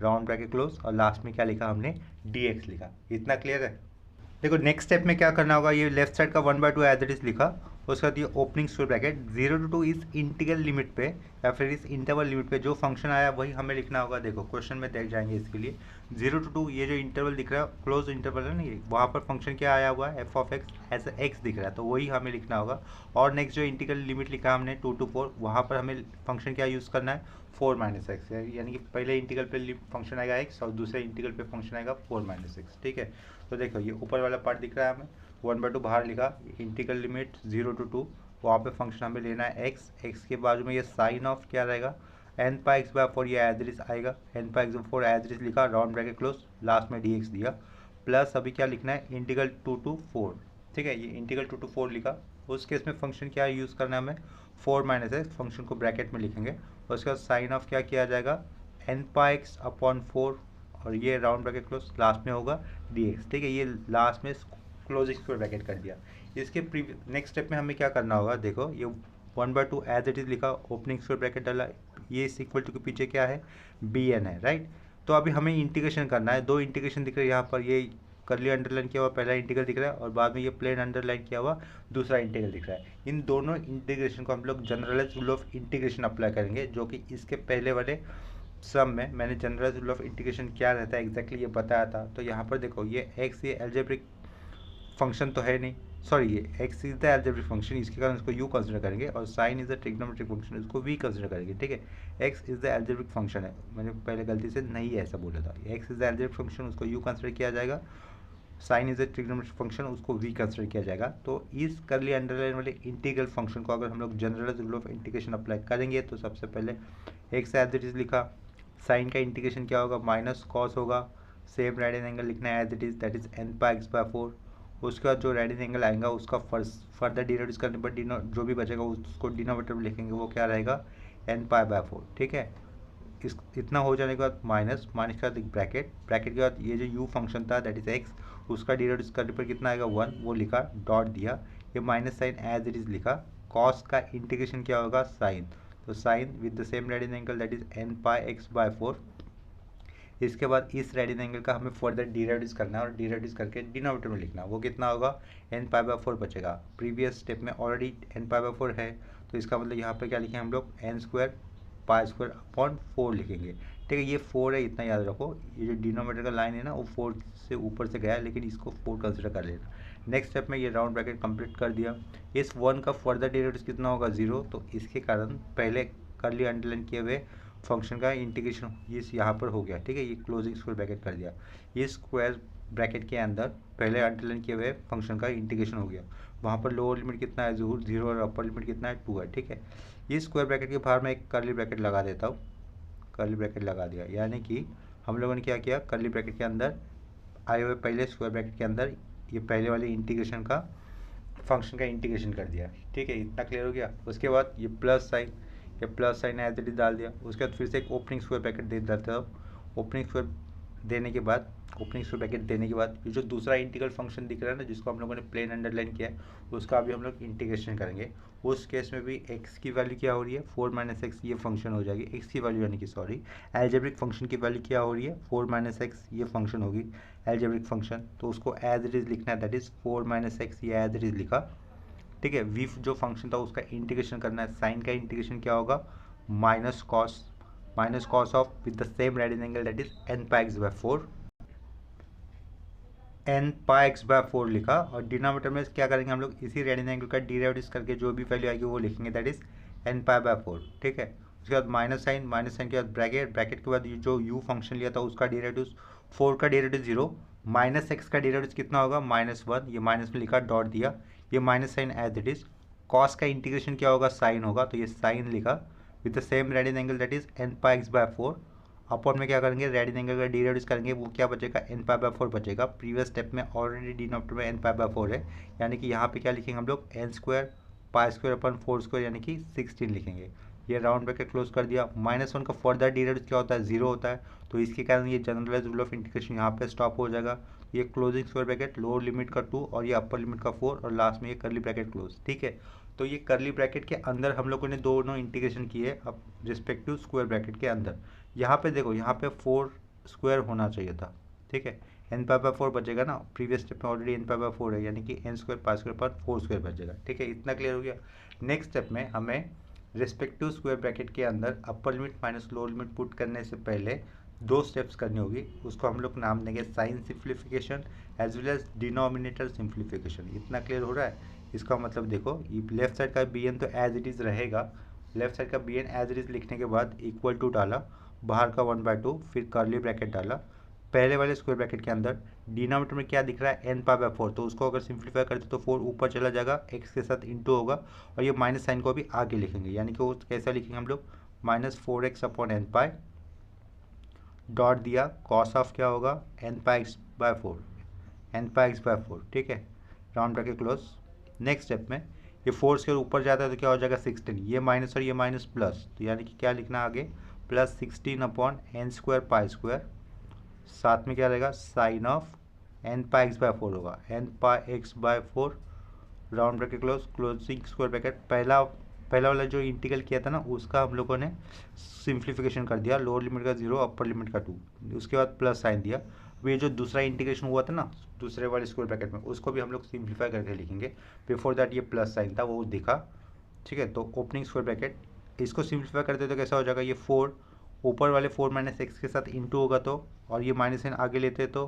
round bracket close, और लास्ट में क्या लिखा हमने, डी एक्स लिखा। इतना क्लियर है। देखो नेक्स्ट स्टेप में क्या करना होगा, ये लेफ्ट साइड का 1/2 एज इट इज लिखा, उसके बाद ये ओपनिंग स्क्वायर ब्रैकेट 0 to 2 इस इंटीग्रल लिमिट पे या फिर इस इंटरवल लिमिट पे जो फंक्शन आया वही हमें लिखना होगा। देखो क्वेश्चन में देख जाएंगे इसके लिए, 0 to 2 ये जो इंटरवल दिख रहा है, क्लोज इंटरवल है ना, ये वहाँ पर फंक्शन क्या आया हुआ है, f of x as x दिख रहा है, तो वही हमें लिखना होगा। और नेक्स्ट जो इंटीग्रल लिमिट लिखा हमने 2 to 4, वहाँ पर हमें फंक्शन क्या यूज़ करना है, 4 - x, यानी कि पहले इंटीग्रल पे फंक्शन आएगा x और दूसरे इंटीग्रल पे फंक्शन आएगा 4 - x, ठीक है। तो देखो ये ऊपर वाला पार्ट दिख रहा है हमें, 1/2 बाहर लिखा, इंटीग्रल लिमिट 0 to 2, वहाँ पे फंक्शन हमें लेना है x के बाजू में ये साइन ऑफ क्या रहेगा, एन पा एक्स बाय 4, ये एज इट इज आएगा, n pi x by 4 as it is लिखा, राउंड ब्रैकेट क्लोज, लास्ट में डी एक्स दिया, प्लस अभी क्या लिखना है, इंटीग्रल 2 to 4, ठीक है, ये इंटीग्रल 2 to 4 लिखा। उस केस में फंक्शन क्या यूज़ करना है हमें, 4 - x, फंक्शन को ब्रैकेट में लिखेंगे, और उसके बाद साइन ऑफ क्या किया जाएगा, एन पा एक्स अपॉन 4, और ये राउंड ब्रैकेट क्लोज, लास्ट में होगा डी एक्स, ठीक है, ये लास्ट में क्लोजिंग स्क्वायर ब्रैकेट कर दिया। इसके नेक्स्ट स्टेप में हमें क्या करना होगा, देखो ये 1/2 एज इट इज लिखा, ओपनिंग स्क्वायर ब्रैकेट डाला, ये इस इक्वल टू के पीछे क्या है, बी एन है, राइट। तो अभी हमें इंटीग्रेशन करना है, दो इंटीग्रेशन दिख रहे हैं यहाँ पर, ये करली अंडरलाइन किया हुआ पहला इंटीग्रल दिख रहा है, और बाद में ये प्लेन अंडरलाइन किया हुआ दूसरा इंटीग्रल दिख रहा है। इन दोनों इंटीग्रेशन को हम लोग generalised rule of integration apply करेंगे, जो कि इसके पहले वाले सम में मैंने जनरलाइज्ड रूल ऑफ इंटीग्रेशन क्या रहता है एग्जैक्टली ये बताया था। तो यहाँ पर देखो ये एक्स, ये एल्जेब्रिक फंक्शन तो है नहीं, सॉरी ये x is the algebraic function, इसके कारण इसको u कंसिडर करेंगे, और sine is the trigonometric function, इसको v कंसिडर करेंगे, ठीक है। x is the algebraic function है, मैंने पहले गलती से नहीं ऐसा बोला था, x is the algebraic function, उसको u कंसिडर किया जाएगा, sine is the trigonometric function, उसको v कंसिडर किया जाएगा। तो इस करली अंडरलाइन वाले इंटीग्रल फंक्शन को अगर हम लोग generalised rule of integration apply करेंगे, तो सबसे पहले x एज इट इज लिखा, साइन का इंटीग्रेशन क्या होगा, माइनस कॉस होगा, सेम राइट एंगल लिखना है as it is, that is n pi x by 4, उसके बाद जो राइट एंगल आएगा उसका फर्दर डिनोट करने पर जो भी बचेगा उसको डिनोमिनेटर में लिखेंगे, वो क्या रहेगा, एन पाई बाय 4, ठीक है। इस इतना हो जाने के बाद माइनस के बाद एक ब्रैकेट, ब्रैकेट के बाद ये जो यू फंक्शन था दैट इज एक्स, उसका डिनोट करने पर कितना आएगा 1, वो लिखा, डॉट दिया, ये minus sine as it is लिखा, कॉस का इंटीग्रेशन क्या होगा, साइन, तो sine with the same right angle that is n pi x by 4। इसके बाद इस राइट एंगल का हमें फर्दर डिराइड्यूस करना है, और डिराइड्यूस करके डिनोमिनेटर में लिखना है, वो कितना होगा, एन पाई बाय 4 बचेगा। प्रीवियस स्टेप में ऑलरेडी एन पाई बाय 4 है, तो इसका मतलब यहाँ पे क्या लिखें हम लोग, n square pi square upon 4 लिखेंगे, ठीक है। ये 4 है, इतना याद रखो, ये जो डिनोमिनेटर का लाइन है ना वो 4 से ऊपर से गया है, लेकिन इसको 4 कंसिडर कर लेना। नेक्स्ट स्टेप में ये राउंड ब्रैकेट कंप्लीट कर दिया, इस 1 का फर्दर डिराइड्यूस कितना होगा, 0, तो इसके कारण पहले करली अंडरलाइन किए हुए फंक्शन का इंटीग्रेशन इस यहाँ पर हो गया, ठीक है, ये क्लोजिंग स्क्वायर ब्रैकेट कर दिया, ये स्क्वायर ब्रैकेट के अंदर पहले अंडरलाइन किए हुए फंक्शन का इंटीग्रेशन हो गया, वहाँ पर लोअर लिमिट कितना है 0 और अपर लिमिट कितना है 2 है, ठीक है। ये स्क्वायर ब्रैकेट के बाहर में एक कर्ली ब्रैकेट लगा देता हूँ, कर्ली ब्रैकेट लगा दिया, यानी कि हम लोगों ने क्या किया, कर्ली ब्रैकेट के अंदर आए हुए पहले स्क्वायर ब्रैकेट के अंदर ये पहले वाले इंटीग्रेशन का फंक्शन का इंटीग्रेशन कर दिया, ठीक है, इतना क्लियर हो गया। उसके बाद ये plus sine as it is डाल दिया, उसके बाद फिर से एक ओपनिंग स्क्वायर ब्रैकेट दे देता हूँ, ओपनिंग स्क्वायर देने के बाद, ओपनिंग स्क्वायर ब्रैकेट देने के बाद ये जो दूसरा इंटीग्रल फंक्शन दिख रहा है ना, जिसको हम लोगों ने प्लेन अंडरलाइन किया है, उसका अभी हम लोग इंटीग्रेशन करेंगे। उस केस में भी x की वैल्यू क्या हो रही है, 4 - x, ये फंक्शन हो जाएगी। x की वैल्यू यानी कि सॉरी एल्जेब्रिक फंक्शन की वैल्यू क्या हो रही है, 4 - x, ये फंक्शन होगी एल्जेब्रिक फंक्शन। तो उसको एज इट इज़ लिखना है, दैट इज़ 4 - x, ये एज इट इज़ लिखा। ठीक है, वी जो फंक्शन था उसका इंटीग्रेशन करना है। साइन का इंटीग्रेशन क्या होगा, minus cos of with the same right angle, that is n pi x by 4, n pi x by 4 लिखा। और डिनोमिनेटर में क्या करेंगे हम लोग, इसी रेडियन एंगल का डेरिवेटिव करके जो भी वैल्यू आएगी वो लिखेंगे, that is n pi bye 4। ठीक है, उसके बाद माइनस साइन के बाद ब्रैकेट के बाद जो u फंक्शन लिया था उसका डेरिवेटिव, 4 का डेरिवेटिव 0, माइनस एक्स का डेरिवेटिव कितना होगा, -1, ये माइनस में लिखा, डॉट दिया, ये minus sine as it is. Cos का इंटीग्रेशन क्या होगा, साइन होगा, तो ये साइन लिखा with the same radian angle, that is n pi x by 4। Upon में क्या करेंगे, रेडियन एंगल का डेरिवेटिव करेंगे, वो क्या बचेगा, n पाई बाय 4 बचेगा। प्रीवियस स्टेप में ऑलरेडी डिनोमिनेटर में n पाई बाय 4 है, यानी कि यहाँ पे क्या लिखेंगे हम लोग, n square pi square upon 4 square यानी कि 16 लिखेंगे। ये राउंड ब्रैकेट क्लोज कर दिया। -1 का फर्दर डेरिवेटिव क्या होता है, 0 होता है, तो इसके कारण ये जनरलाइज रूल ऑफ इंटीग्रेशन यहाँ पे स्टॉप हो जाएगा। ये closing square bracket, lower limit का 2 और ये अपर लिमिट का 4 और लास्ट में ये करली ब्रैकेट क्लोज। ठीक है, तो ये करली ब्रैकेट के अंदर हम लोगों ने दोनों इंटीग्रेशन किए अब रिस्पेक्टिव स्क्वायर ब्रैकेट के अंदर। यहाँ पे देखो, यहाँ पे 4 स्क्वायर होना चाहिए था। ठीक है, n पाई बाय 4 बचेगा ना, प्रीवियस स्टेप में ऑलरेडी n पाई बाय 4 है, यानी कि n स्क्वायर पाई स्क्वायर पर 4 स्क्वायर बचेगा। ठीक है, इतना क्लियर हो गया। नेक्स्ट स्टेप में हमें रिस्पेक्टिव स्क्वायर ब्रैकेट के अंदर अपर limit minus lower limit put करने से पहले 2 स्टेप्स करनी होगी। उसको हम लोग नाम देंगे sine simplification as well as denominator simplification. इतना क्लियर हो रहा है। इसका मतलब देखो, ये लेफ्ट साइड का bn तो एज इट इज़ रहेगा, लेफ्ट साइड का bn एज इट इज़ लिखने के बाद इक्वल टू डाला, बाहर का 1/2, फिर कर्ली ब्रैकेट डाला। पहले वाले स्क्वायर ब्रैकेट के अंदर डिनोमिनेटर में क्या दिख रहा है, n पाई बाय 4, तो उसको अगर सिंप्लीफाई करते तो 4 ऊपर चला जाएगा, x के साथ इंटू होगा, और ये माइनस साइन को भी आगे लिखेंगे, यानी कि वो कैसा लिखेंगे हम लोग, -4x अपॉन n पाई, डॉट दिया, कॉस ऑफ क्या होगा, n pi x by 4, n pi x by 4। ठीक है, round bracket close. Next step में ये 4 के ऊपर जाता है तो क्या हो जाएगा, 16, ये माइनस और ये माइनस प्लस, तो यानी कि क्या लिखना आगे, +16 upon n square pi square, साथ में क्या रहेगा, sine of n pi x by 4 होगा, n pi x by 4, round bracket close, closing square bracket. पहला वाला जो इंटीग्रल किया था ना, उसका हम लोगों ने सिंप्लीफिकेशन कर दिया, लोअर लिमिट का 0 अपर लिमिट का 2, उसके बाद प्लस साइन दिया। अब ये जो दूसरा इंटीग्रेशन हुआ था ना दूसरे वाले स्क्वायर ब्रैकेट में, उसको भी हम लोग सिंप्लीफाई करके लिखेंगे। बिफोर दैट ये प्लस साइन था, वो दिखा। ठीक है, तो ओपनिंग स्क्वायर ब्रैकेट, इसको सिंप्लीफाई करते तो कैसा हो जाएगा, ये 4 ऊपर वाले 4 - x के साथ इंटू होगा तो, और ये माइनस साइन आगे लेते तो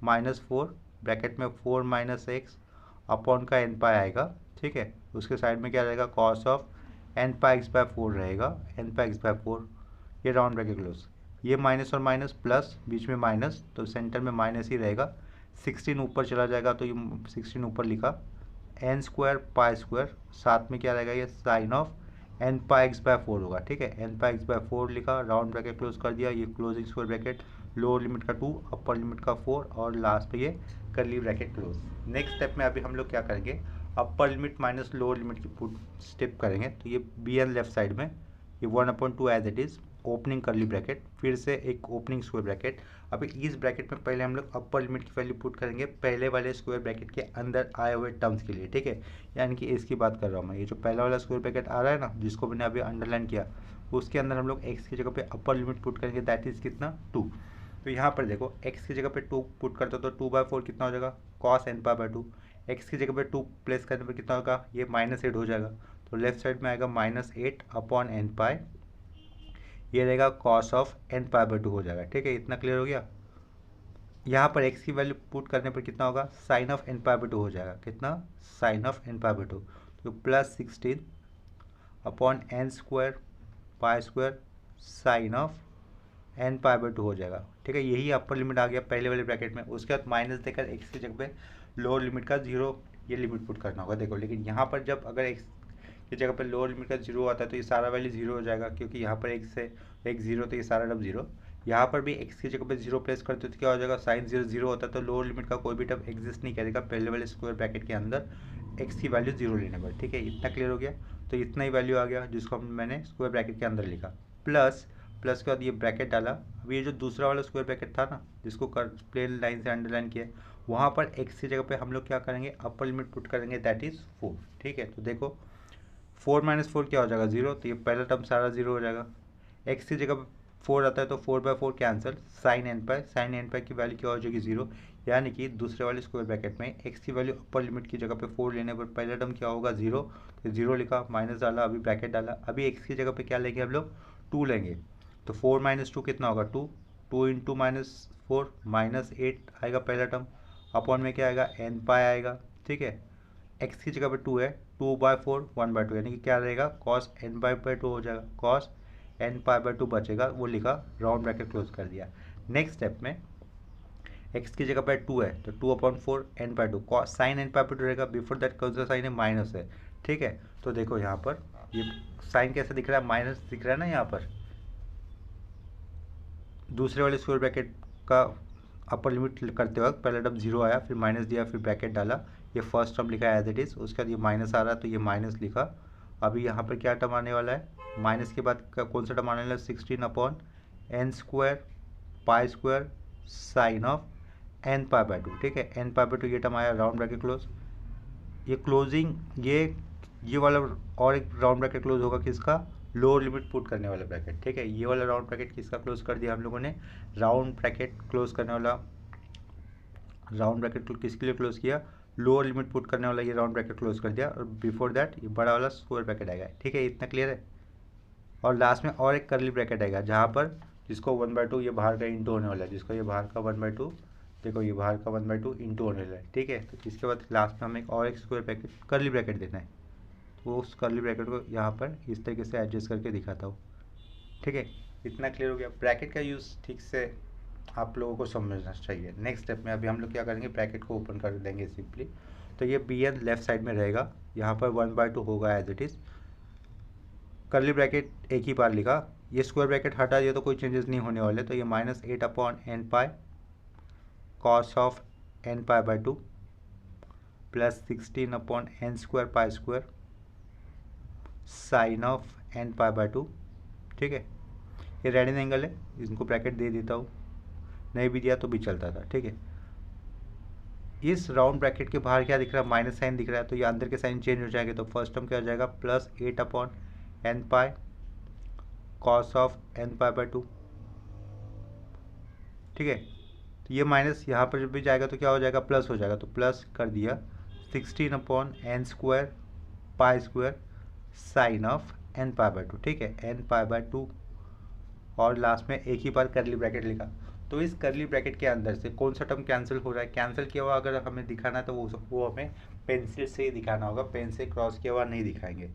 -4 ब्रैकेट में 4 - x अपॉन का n पाई आएगा। ठीक है, उसके साइड में क्या रहेगा, cos of n pi x by 4 रहेगा, n पाई x बाय 4, ये राउंड ब्रैकेट क्लोज। ये माइनस और माइनस प्लस, बीच में माइनस, तो सेंटर में माइनस ही रहेगा। 16 ऊपर चला जाएगा तो ये 16 ऊपर लिखा, n स्क्वायर पाई स्क्वायर, साथ में क्या रहेगा, ये sine of n pi x by 4 होगा। ठीक है, n पाई x बाय 4 लिखा, राउंड ब्रैकेट क्लोज कर दिया, ये closing square bracket, lower limit का 2 अपर लिमिट का 4 और लास्ट पे ये करली ब्रैकेट क्लोज। नेक्स्ट स्टेप में अभी हम लोग क्या करेंगे, upper limit minus lower limit की पुट स्टेप करेंगे। तो ये bn लेफ्ट साइड में, ये 1/2 as it is, opening curly bracket, फिर से एक ओपनिंग स्क्वायर ब्रैकेट। अभी इस ब्रैकेट में पहले हम लोग अपर लिमिट की वैल्यू पुट करेंगे पहले वाले स्क्वायर ब्रैकेट के अंदर आए हुए टर्म्स के लिए। ठीक है, यानी कि इसकी बात कर रहा हूँ मैं, ये जो पहला वाला स्क्वायर ब्रैकेट आ रहा है ना, जिसको मैंने अभी अंडरलाइन किया, उसके अंदर हम लोग x की जगह पे अपर लिमिट पुट करेंगे, दैट इज़ कितना, 2। तो यहाँ पर देखो, x की जगह पे 2 पुट करते हो तो 2/4 कितना हो जाएगा, cos n pi by 2। x की जगह पे 2 प्लेस करने पर कितना होगा, ये -8 हो जाएगा, तो लेफ्ट साइड में आएगा -8 अपॉन n पाई, ये रहेगा cos of n pi by 2 हो जाएगा। ठीक है, इतना क्लियर हो गया। यहाँ पर x की वैल्यू पुट करने पर कितना होगा, sine of n pi by 2 हो जाएगा, कितना, sine of n pi by 2, तो +16 upon n square pi square sine of n pi by 2 हो जाएगा। ठीक है, यही अपर लिमिट आ गया पहले वाले ब्रैकेट में। उसके बाद माइनस देकर x की जगह पे लोअर लिमिट का 0 ये लिमिट पुट करना होगा। देखो, लेकिन यहाँ पर जब अगर x की जगह पे लोअर लिमिट का 0 आता है तो ये सारा वैल्यू 0 हो जाएगा, क्योंकि यहाँ पर x से x 0 तो ये सारा टर्म 0। यहाँ पर भी x की जगह पे 0 प्लेस करते हो तो क्या हो जाएगा, साइन 0 0 होता है, तो लोअर लिमिट का कोई भी टर्म एग्जिस्ट नहीं करेगा पहले वाले स्क्वायर ब्रैकेट के अंदर x की वैल्यू 0 लेने पर। ठीक है, इतना क्लियर हो गया। तो इतना ही वैल्यू आ गया जिसको मैंने स्क्वायर ब्रैकेट के अंदर लिखा, प्लस प्लस के बाद ये ब्रैकेट डाला। अब ये जो दूसरा वाला स्क्वायर ब्रैकेट था ना, जिसको प्लेन लाइन से अंडरलाइन किया, वहाँ पर x की जगह पे हम लोग क्या करेंगे, अपर लिमिट पुट करेंगे, दैट इज़ 4। ठीक है, तो देखो 4 - 4 क्या हो जाएगा 0, तो ये पहला टर्म सारा 0 हो जाएगा। x की जगह 4 आता है तो 4/4 कैंसिल, साइन एन पाई की वैल्यू क्या हो जाएगी 0। यानी कि दूसरे वाले स्क्वायर ब्रैकेट में x की वैल्यू अपर लिमिट की जगह पे 4 लेने पर पहला टर्म क्या होगा 0, तो 0 लिखा, माइनस डाला, अभी ब्रैकेट डाला। अभी x की जगह पे क्या लेंगे हम लोग, 2 लेंगे, तो 4 - 2 कितना होगा 2, 2 × -4 -8 आएगा पहला टर्म, अपॉन में क्या आएगा n पाई आएगा। ठीक है, x की जगह पे 2 है, 2/4 1/2, यानी कि क्या रहेगा cos n/2 हो जाएगा, cos n/2 बचेगा, वो लिखा, राउंड ब्रैकेट क्लोज कर दिया। नेक्स्ट स्टेप में x की जगह पर 2 है तो 2/4 n/2, cos sin n/2 रहेगा। बिफोर दैट कौन सा साइन है, माइनस है। ठीक है, तो देखो यहाँ पर ये साइन कैसे दिख रहा है, माइनस दिख रहा है ना। यहाँ पर दूसरे वाले स्क्वायर ब्रैकेट का अपर लिमिट करते वक्त पहला टर्म 0 आया, फिर माइनस दिया, फिर ब्रैकेट डाला, ये फर्स्ट टर्म लिखा एज इट इज़, उसके बाद ये माइनस आ रहा है तो ये माइनस लिखा। अभी यहाँ पर क्या टर्म आने वाला है, माइनस के बाद कौन सा टर्म आने वाला है, 16/n² पाई² साइन ऑफ n/2। ठीक है, n/2 ये टर्म आया, राउंड ब्रैकेट क्लोज। ये क्लोजिंग ये वाला और एक राउंड ब्रैकेट क्लोज होगा किसका, लोअर लिमिट पुट करने वाला ब्रैकेट। ठीक है, ये वाला राउंड ब्रैकेट किसका क्लोज कर दिया हम लोगों ने, राउंड ब्रैकेट क्लोज करने वाला, राउंड ब्रैकेट किसके लिए क्लोज किया, लोअर लिमिट पुट करने वाला ये राउंड ब्रैकेट क्लोज कर दिया, और बिफोर दैट ये बड़ा वाला स्क्वायर ब्रैकेट आएगा। ठीक है, इतना क्लियर है। और लास्ट में और एक करली ब्रैकेट आएगा, जहाँ पर जिसको 1/2 ये बाहर का इंटू होने वाला है, जिसको ये बाहर का 1/2, देखो ये बाहर का 1/2 इंटू होने वाला है। ठीक है, तो इसके बाद लास्ट में हमें एक स्क्वायर ब्रैकेट करली ब्रैकेट देना है, वो उस करली ब्रैकेट को यहाँ पर इस तरीके से एडजस्ट करके दिखाता हूँ। ठीक है, इतना क्लियर हो गया। ब्रैकेट का यूज़ ठीक से आप लोगों को समझना चाहिए। नेक्स्ट स्टेप में अभी हम लोग क्या करेंगे, ब्रैकेट को ओपन कर देंगे सिंपली। तो ये bn लेफ्ट साइड में रहेगा, यहाँ पर 1/2 होगा as it is. Curly bracket एक ही बार लिखा, ये स्क्वायर ब्रैकेट हटा दिया तो कोई चेंजेस नहीं होने वाले, तो ये -8/n cos of n/2 plus 16/n² पाई² साइन ऑफ n/2। ठीक है, ये रेड एंगल है, इनको ब्रैकेट दे देता हूँ, नहीं भी दिया तो भी चलता था। ठीक है, इस राउंड ब्रैकेट के बाहर क्या दिख रहा है, माइनस साइन दिख रहा है, तो ये अंदर के साइन चेंज हो जाएंगे, तो फर्स्ट टर्म क्या हो जाएगा, +8/n cos ऑफ n/2। ठीक है, तो ये माइनस यहाँ पर जब भी जाएगा तो क्या हो जाएगा, प्लस हो जाएगा, तो प्लस कर दिया 16/n² पाई² साइन ऑफ n/2। ठीक है, n/2, और लास्ट में एक ही बार करली ब्रैकेट लिखा। तो इस करली ब्रैकेट के अंदर से कौन सा टर्म कैंसिल हो रहा है, कैंसिल किया हुआ अगर हमें दिखाना है तो वो हमें पेंसिल से ही दिखाना होगा, पेन से क्रॉस किया हुआ नहीं दिखाएंगे।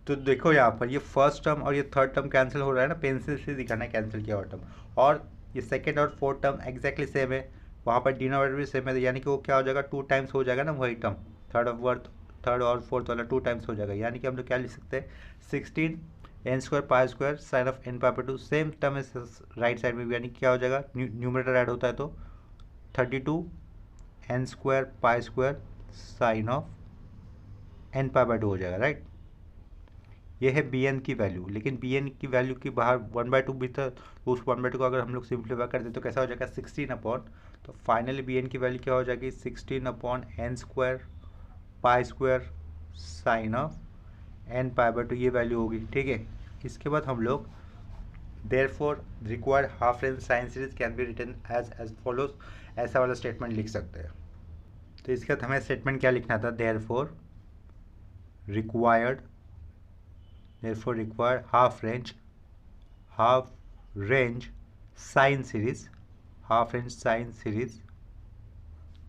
तो देखो यहाँ पर ये फर्स्ट टर्म और ये थर्ड टर्म कैंसिल हो रहा है ना, पेंसिल से दिखाना है कैंसिल किया हुआ टर्म। और ये सेकेंड और फोर्थ टर्म एग्जैक्टली सेम है, वहाँ पर डिनोमिनेटर भी सेम है, यानी कि वो क्या हो जाएगा, 2 टाइम्स हो जाएगा ना वही टर्म, थर्ड और फोर्थ वाला 2 टाइम्स हो जाएगा। यानी कि हम लोग क्या लिख सकते हैं, 16n² पाई² sine of n/2, same term है राइट साइड में भी, यानी क्या हो जाएगा, न्यूमरेटर ऐड होता है तो 32n² पाई² साइन ऑफ n/2 हो जाएगा। राइट, ये है bn की वैल्यू, लेकिन bn की वैल्यू की बाहर 1/2 भी था, तो उस 1/2 को अगर हम लोग सिंप्लीफाई कर दें तो कैसा हो जाएगा, 16 तो फाइनली bn की वैल्यू क्या हो जाएगी, 16/n² पाई² साइन ऑफ n/2, ये वैल्यू होगी। ठीक है, इसके बाद हम लोग therefore required half range sine series can be written as follows, ऐसा वाला स्टेटमेंट लिख सकते हैं। तो इसके बाद हमें स्टेटमेंट क्या लिखना था, therefore required half range sine series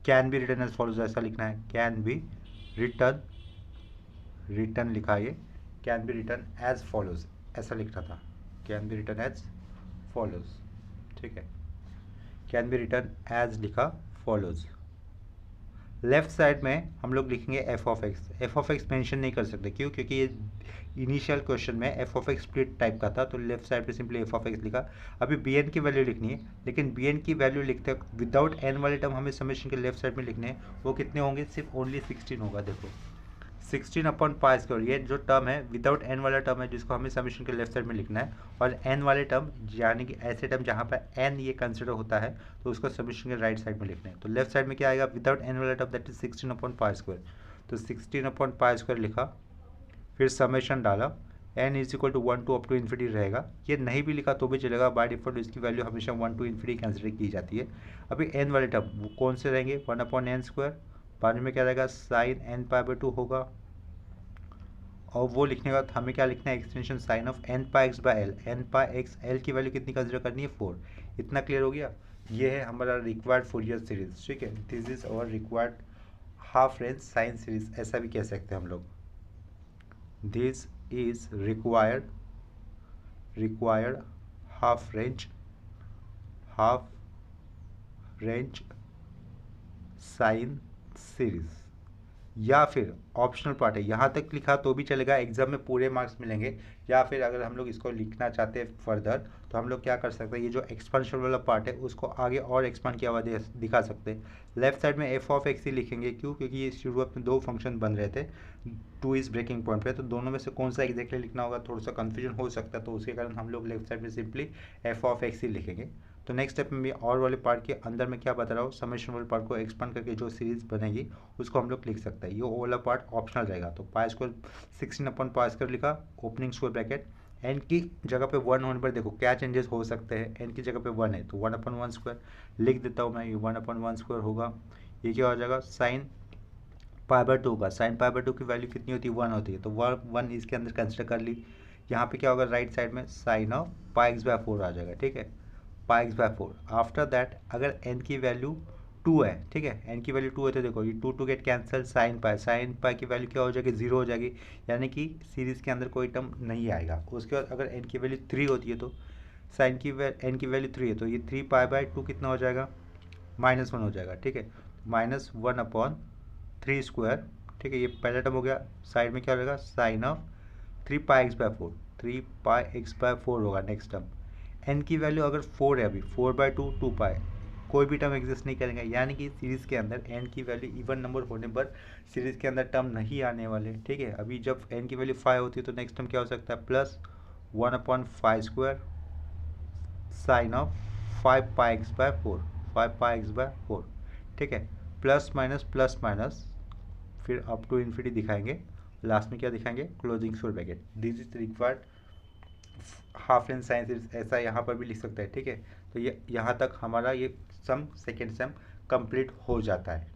can be written as follows, ऐसा लिखना है, कैन बी रिटन लिखा, ये can be written as follows ऐसा लिखना था, can be written as follows. ठीक है, कैन बी रिटन एज लिखा फॉलोज। लेफ्ट साइड में हम लोग लिखेंगे एफ ऑफ एक्स मेंशन नहीं कर सकते, क्यों, क्योंकि ये इनिशियल क्वेश्चन में F of x split type का था, तो लेफ्ट साइड पे सिंपली एफ ऑफ एक्स लिखा। अभी बी एन की वैल्यू लिखनी है, लेकिन बी एन की वैल्यू लिखते वक्त विदाउट एन वाले टर्म हमें समेशन के लेफ्ट साइड में लिखने हैं, वो कितने होंगे, सिर्फ ओनली 16 होगा। देखो 16 अपॉन पाई स्क्वायर, ये जो टर्म है विदाउट एन वाला टर्म है जिसको हमें समीशन के लेफ्ट साइड में लिखना है, और एन वाले टर्म यानी कि ऐसे टर्म जहाँ पर एन ये कंसिडर होता है तो उसको समीशन के राइट साइड में लिखना है। तो लेफ्ट साइड में क्या आएगा, विदाउट एन वाला term that is 16 upon pi square, तो 16 अपॉन पाई स्क्वायर लिखा, फिर समेशन डाला, n is equal to 1 to up to infinity रहेगा। ये नहीं भी लिखा तो भी चलेगा, बाय डिफॉल्ट इसकी वैल्यू हमेशा 1 टू इन्फिनिटी कंसिडर की जाती है। अभी एन वाले टर्म वो कौन से रहेंगे, 1 अपॉन एन स्क्वायर, बाद में क्या रहेगा साइन एन पाई बाई 2 होगा, और वो लिखने के बाद हमें क्या लिखना है, extension sine of n pi x by l, n pi x l की वैल्यू कितनी कंसिडर करनी है 4। इतना क्लियर हो गया। ये है हमारा रिक्वायर्ड फूरियर सीरीज, ठीक है, this is our required half range sine series, ऐसा भी कह सकते हैं हम लोग। This is required half range sine series, या फिर ऑप्शनल पार्ट है, यहाँ तक लिखा तो भी चलेगा, एग्जाम में पूरे मार्क्स मिलेंगे। या फिर अगर हम लोग इसको लिखना चाहते हैं फर्दर तो हम लोग क्या कर सकते हैं, ये जो एक्सपेंशन वाला पार्ट है उसको आगे और एक्सपांड किया हुआ दिखा सकते हैं। लेफ्ट साइड में एफ ऑफ एक्स ही लिखेंगे, क्यों, क्योंकि ये शुरुआत में दो फंक्शन बन रहे थे, 2 इस ब्रेकिंग पॉइंट पे, तो दोनों में से कौन सा एग्जैक्टली लिखना होगा थोड़ा सा कन्फ्यूजन हो सकता है, तो उसके कारण हम लोग लेफ्ट साइड में सिंपली एफ ऑफ एक्स ही लिखेंगे। तो नेक्स्ट स्टेप में भी और वाले पार्ट के अंदर में क्या बता रहा हूँ, समेशन वाले पार्ट को एक्सपांड करके जो सीरीज बनेगी उसको हम लोग लिख सकते हैं। ये वाला पार्ट ऑप्शनल रहेगा। तो pi square 16 upon pi square लिखा, ओपनिंग स्क्वायर ब्रैकेट, एन की जगह पे 1 होने पर देखो क्या चेंजेस हो सकते हैं, एन की जगह पे 1 है तो 1 अपॉन 1 स्क्वायर लिख देता हूँ मैं, ये 1 अपॉन 1 स्क्वायर होगा। ये क्या हो जाएगा, साइन पाई बाई 2 का, साइन पाई बाई 2 की वैल्यू कितनी होती है 1 होती है, तो 1 इसके अंदर कंसिडर कर ली। यहाँ पे क्या होगा, राइट साइड में sine of pi x by 4 आ जाएगा, ठीक है, pi x by 4। After that अगर एन की वैल्यू 2 है, ठीक है, एन की वैल्यू 2 है तो देखो ये 2 गेट कैंसिल, साइन पाई की वैल्यू क्या हो जाएगी, 0 हो जाएगी, यानी कि सीरीज़ के अंदर कोई टर्म नहीं आएगा। उसके बाद अगर एन की वैल्यू 3 होती है तो साइन की एन की वैल्यू 3 है तो ये 3 पाई बाई 2 कितना हो जाएगा, -1 हो जाएगा, ठीक है, -1 अपॉन 3 स्क्वायर, ठीक है, ये पहला टर्म हो गया। साइड में क्या हो जाएगा, sine of 3 pi x by 4, 3 pi x by 4 होगा नेक्स्ट टर्म। एन की वैल्यू अगर 4 है, अभी 4 बाई 2 2 पाई, कोई भी टर्म एग्जिस्ट नहीं करेंगे, यानी कि सीरीज़ के अंदर एन की वैल्यू इवन नंबर होने पर सीरीज़ के अंदर टर्म नहीं आने वाले, ठीक है। अभी जब एन की वैल्यू 5 होती है तो नेक्स्ट टर्म क्या हो सकता है, +1 upon 5 square sine of 5 pi x by 4, 5 pi x by 4, ठीक है, प्लस माइनस फिर अप टू इन्फिनिटी दिखाएंगे, लास्ट में क्या दिखाएंगे, closing square bracket. This is required half range sine series, ऐसा यहाँ पर भी लिख सकते हैं, ठीक है। तो ये यहाँ तक हमारा ये सेकेंड सेम कंप्लीट हो जाता है।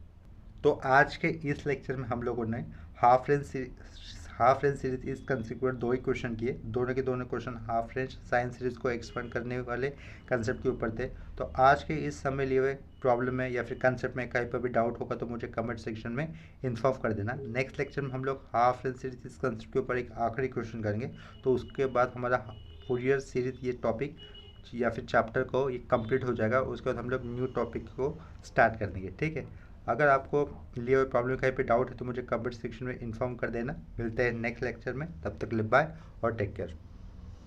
तो आज के इस लेक्चर में हम लोगों ने हाफ रेंज सीरीज इस कंसिक्वेंट 2 ही क्वेश्चन किए, दोनों के दोनों question half range sine series को एक्सपेंड करने वाले कंसेप्ट के ऊपर थे। तो आज के इस समय लिए हुए प्रॉब्लम में या फिर कंसेप्ट में कहीं पर भी डाउट होगा तो मुझे कमेंट सेक्शन में इन्फॉर्म कर देना। नेक्स्ट लेक्चर में हम लोग हाफ रेंज सीरीज इस कंसेप्ट के ऊपर एक आखिरी क्वेश्चन करेंगे, तो उसके बाद हमारा फूरियर सीरीज ये टॉपिक या फिर चैप्टर को ये कंप्लीट हो जाएगा। उसके बाद हम लोग न्यू टॉपिक को स्टार्ट कर देंगे, ठीक है। अगर आपको लिए हुए प्रॉब्लम कहीं पे डाउट है तो मुझे कमेंट सेक्शन में इन्फॉर्म कर देना। मिलते हैं नेक्स्ट लेक्चर में, तब तक के लिए बाय और टेक केयर।